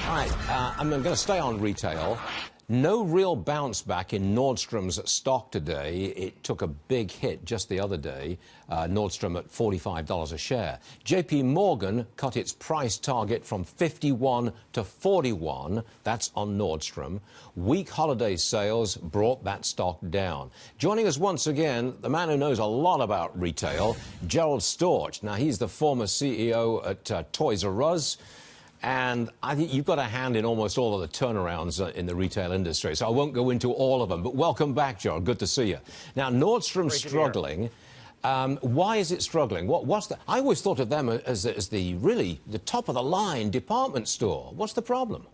All right, I'm going to stay on retail. No real bounce back in Nordstrom's stock today. It took a big hit just the other day. Nordstrom at $45 a share. JP Morgan cut its price target from 51 to 41. That's on Nordstrom. Weak holiday sales brought that stock down. Joining us once again, the man who knows a lot about retail, Gerald Storch. Now, he's the former CEO at Toys R Us. And I think you've got a hand in almost all of the turnarounds in the retail industry, so I won't go into all of them. But welcome back, Gerald. Good to see you. Now, Nordstrom's struggling. Why is it struggling? What's the? I always thought of them as the really the top of the line department store. What's the problem?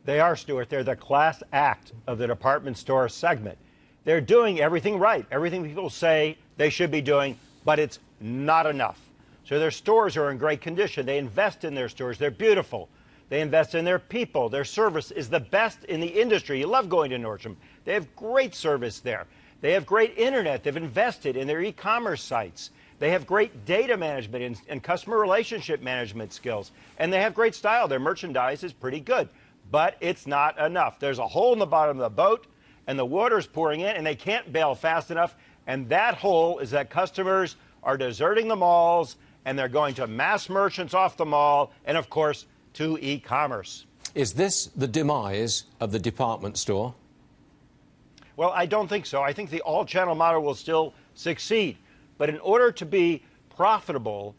They are, Stuart. They're the class act of the department store segment. They're doing everything right, everything people say they should be doing, but it's not enough. So their stores are in great condition. They invest in their stores. They're beautiful. They invest in their people. Their service is the best in the industry. You love going to Nordstrom. They have great service there. They have great internet. They've invested in their e-commerce sites. They have great data management and customer relationship management skills. And they have great style. Their merchandise is pretty good. But it's not enough. There's a hole in the bottom of the boat, and the water's pouring in, and they can't bail fast enough. And that hole is that customers are deserting the malls, and they're going to mass merchants off the mall, and, of course, to e-commerce. Is this the demise of the department store? Well, I don't think so. I think the all-channel model will still succeed. But in order to be profitable,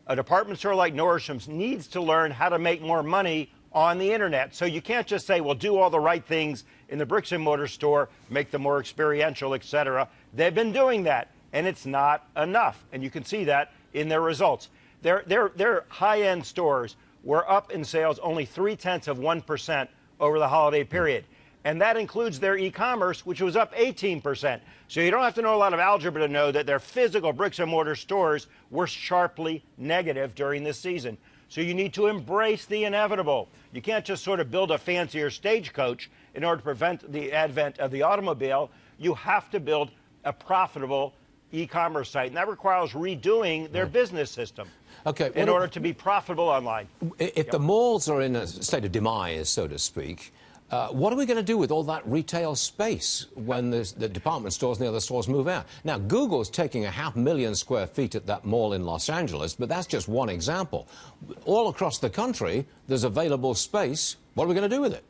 a department store like Nordstrom's needs to learn how to make more money on the internet. So you can't just say, well, do all the right things in the bricks and mortar store, make them more experiential, etc. They've been doing that, and it's not enough. And you can see that in their results. Their high-end stores were up in sales only 0.3% over the holiday period. And that includes their e-commerce, which was up 18%. So you don't have to know a lot of algebra to know that their physical bricks and mortar stores were sharply negative during this season. So you need to embrace the inevitable. You can't just sort of build a fancier stagecoach in order to prevent the advent of the automobile. You have to build a profitable e-commerce site, and that requires redoing their business system in order to be profitable online. If the malls are in a state of demise, so to speak, what are we going to do with all that retail space when the department stores and the other stores move out? Now, Google's taking 500,000 square feet at that mall in Los Angeles, but that's just one example. All across the country, there's available space. What are we going to do with it?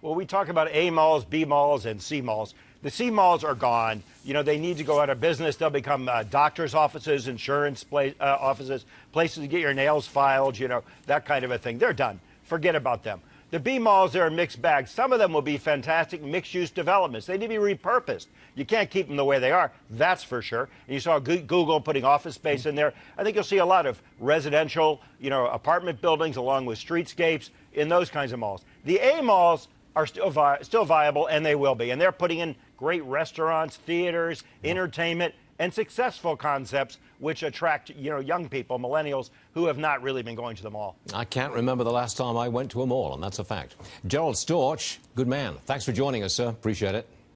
Well, we talk about A malls, B malls, and C malls. The C malls are gone. You know, they need to go out of business. They'll become doctor's offices, insurance offices, places to get your nails filed, you know, that kind of a thing. They're done. Forget about them. The B malls, they're a mixed bag. Some of them will be fantastic mixed-use developments. They need to be repurposed. You can't keep them the way they are, that's for sure. And you saw Google putting office space in there. I think you'll see a lot of residential, you know, apartment buildings along with streetscapes in those kinds of malls. The A malls are still viable, and they will be. And they're putting in great restaurants, theaters, entertainment, and successful concepts which attract, you know, young people, millennials, who have not really been going to the mall. I can't remember the last time I went to a mall, and that's a fact. Gerald Storch, good man. Thanks for joining us, sir. Appreciate it.